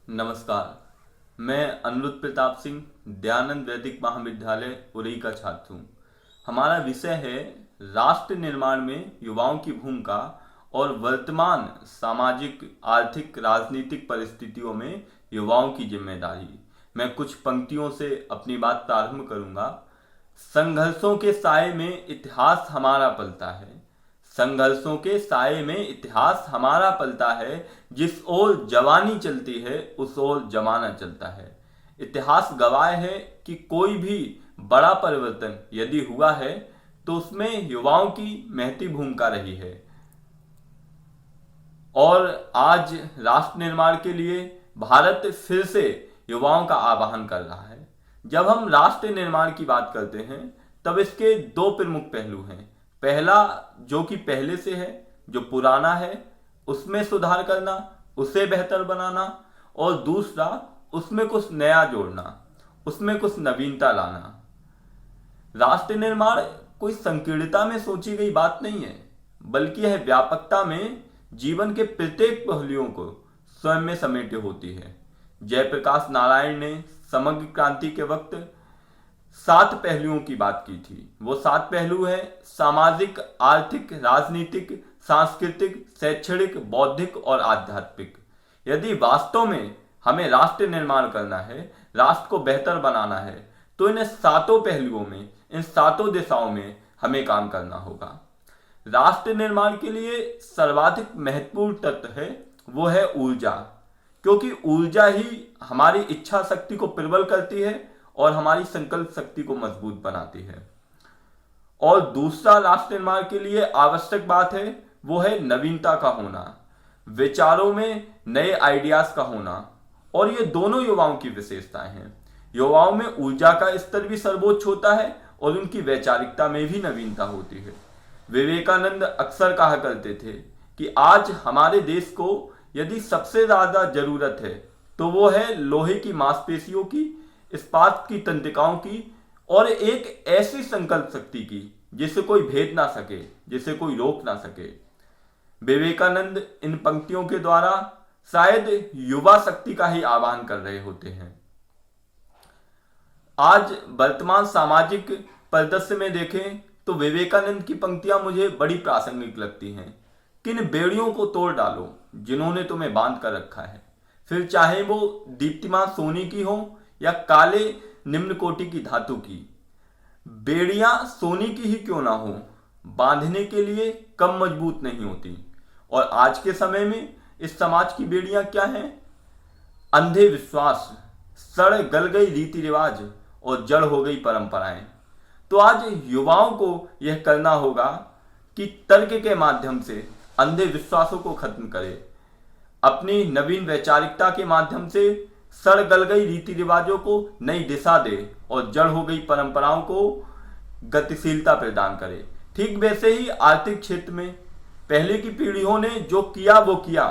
नमस्कार। मैं अनिरुद्ध प्रताप सिंह दयानंद वैदिक महाविद्यालय उरई का छात्र हूँ। हमारा विषय है राष्ट्र निर्माण में युवाओं की भूमिका और वर्तमान सामाजिक, आर्थिक, राजनीतिक परिस्थितियों में युवाओं की जिम्मेदारी। मैं कुछ पंक्तियों से अपनी बात प्रारंभ करूंगा। संघर्षों के साए में इतिहास हमारा पलता है। संघर्षों के साए में इतिहास हमारा पलता है। जिस ओर जवानी चलती है उस ओर जमाना चलता है। इतिहास गवाह है कि कोई भी बड़ा परिवर्तन यदि हुआ है तो उसमें युवाओं की महती भूमिका रही है। और आज राष्ट्र निर्माण के लिए भारत फिर से युवाओं का आह्वान कर रहा है। जब हम राष्ट्र निर्माण की बात करते हैं तब इसके दो प्रमुख पहलू हैं। पहला, जो कि पहले से है, जो पुराना है उसमें सुधार करना, उसे बेहतर बनाना, और दूसरा, उसमें कुछ नया जोड़ना, उसमें कुछ नवीनता लाना। राष्ट्र निर्माण कोई संकीर्णता में सोची गई बात नहीं है, बल्कि यह व्यापकता में जीवन के प्रत्येक पहलुओं को स्वयं में समेटे होती है। जयप्रकाश नारायण ने समग्र क्रांति के वक्त 7 पहलुओं की बात की थी। वो 7 पहलू है सामाजिक, आर्थिक, राजनीतिक, सांस्कृतिक, शैक्षणिक, बौद्धिक और आध्यात्मिक। यदि वास्तव में हमें राष्ट्र निर्माण करना है, राष्ट्र को बेहतर बनाना है, तो इन 7 पहलुओं में, इन 7 दिशाओं में हमें काम करना होगा। राष्ट्र निर्माण के लिए सर्वाधिक महत्वपूर्ण तत्व है वो है ऊर्जा, क्योंकि ऊर्जा ही हमारी इच्छा शक्ति को प्रबल करती है और हमारी संकल्प शक्ति को मजबूत बनाती है। और दूसरा राष्ट्र निर्माण के लिए आवश्यक बात है वो है नवीनता का होना, विचारों में नए आइडियाज का होना। और ये दोनों युवाओं की विशेषताएं हैं। युवाओं में ऊर्जा का स्तर भी सर्वोच्च होता है और उनकी वैचारिकता में भी नवीनता होती है। विवेकानंद अक्सर कहा करते थे कि आज हमारे देश को यदि सबसे ज्यादा जरूरत है तो वो है लोहे की मांसपेशियों की, इस्पात की तंत्रिकाओं की और एक ऐसी संकल्प शक्ति की जिसे कोई भेद ना सके, जिसे कोई रोक ना सके। विवेकानंद इन पंक्तियों के द्वारा शायद युवा शक्ति का ही आह्वान कर रहे होते हैं। आज वर्तमान सामाजिक परिदृश्य में देखें तो विवेकानंद की पंक्तियां मुझे बड़ी प्रासंगिक लगती हैं। किन बेड़ियों को तोड़ डालो जिन्होंने तुम्हें बांध कर रखा है, फिर चाहे वो दीप्तिमान सोने की हो या काले निम्न कोटि की धातु की। बेड़ियां सोने की ही क्यों ना हो, बांधने के लिए कम मजबूत नहीं होती। और आज के समय में इस समाज की बेड़ियां क्या हैं? अंधे विश्वास, सड़ गल गई रीति रिवाज और जड़ हो गई परंपराएं। तो आज युवाओं को यह करना होगा कि तर्क के माध्यम से अंधे विश्वासों को खत्म करे, अपनी नवीन वैचारिकता के माध्यम से सड़ गल गई रीति रिवाजों को नई दिशा दे और जड़ हो गई परंपराओं को गतिशीलता प्रदान करे। ठीक वैसे ही आर्थिक क्षेत्र में पहले की पीढ़ियों ने जो किया वो किया,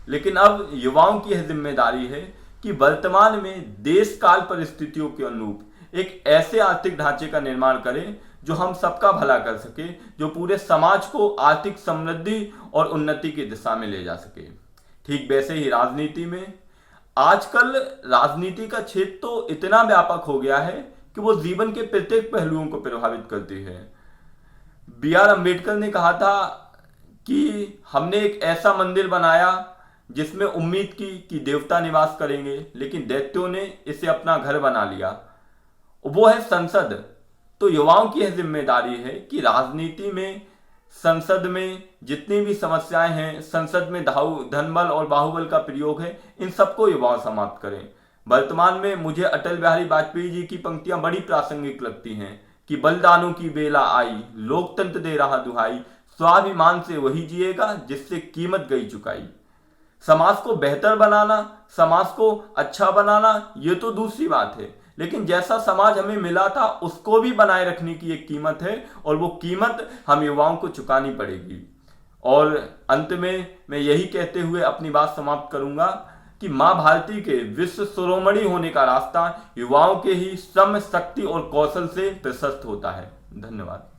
लेकिन अब युवाओं की यह जिम्मेदारी है कि वर्तमान में देश काल परिस्थितियों के अनुरूप एक ऐसे आर्थिक ढांचे का निर्माण करें जो हम सबका भला कर सके, जो पूरे समाज को आर्थिक समृद्धि और उन्नति की दिशा में ले जा सके। ठीक वैसे ही राजनीति में आजकल राजनीति का क्षेत्र तो इतना व्यापक हो गया है कि वो जीवन के प्रत्येक पहलुओं को प्रभावित करती है। B.R. अम्बेडकर ने कहा था कि हमने एक ऐसा मंदिर बनाया जिसमें उम्मीद की कि देवता निवास करेंगे, लेकिन दैत्यों ने इसे अपना घर बना लिया, वो है संसद। तो युवाओं की यह जिम्मेदारी है कि राजनीति में, संसद में जितनी भी समस्याएं हैं, संसद में धनबल और बाहुबल का प्रयोग है, इन सबको युवा समाप्त करें। वर्तमान में मुझे अटल बिहारी वाजपेयी जी की पंक्तियां बड़ी प्रासंगिक लगती हैं कि बलिदानों की बेला आई, लोकतंत्र दे रहा दुहाई, स्वाभिमान से वही जिएगा जिससे कीमत गई चुकाई। समाज को बेहतर बनाना, समाज को अच्छा बनाना, ये तो दूसरी बात है, लेकिन जैसा समाज हमें मिला था उसको भी बनाए रखने की एक कीमत है और वो कीमत हम युवाओं को चुकानी पड़ेगी। और अंत में मैं यही कहते हुए अपनी बात समाप्त करूंगा कि मां भारती के विश्व शिरोमणि होने का रास्ता युवाओं के ही श्रम, शक्ति और कौशल से प्रशस्त होता है। धन्यवाद।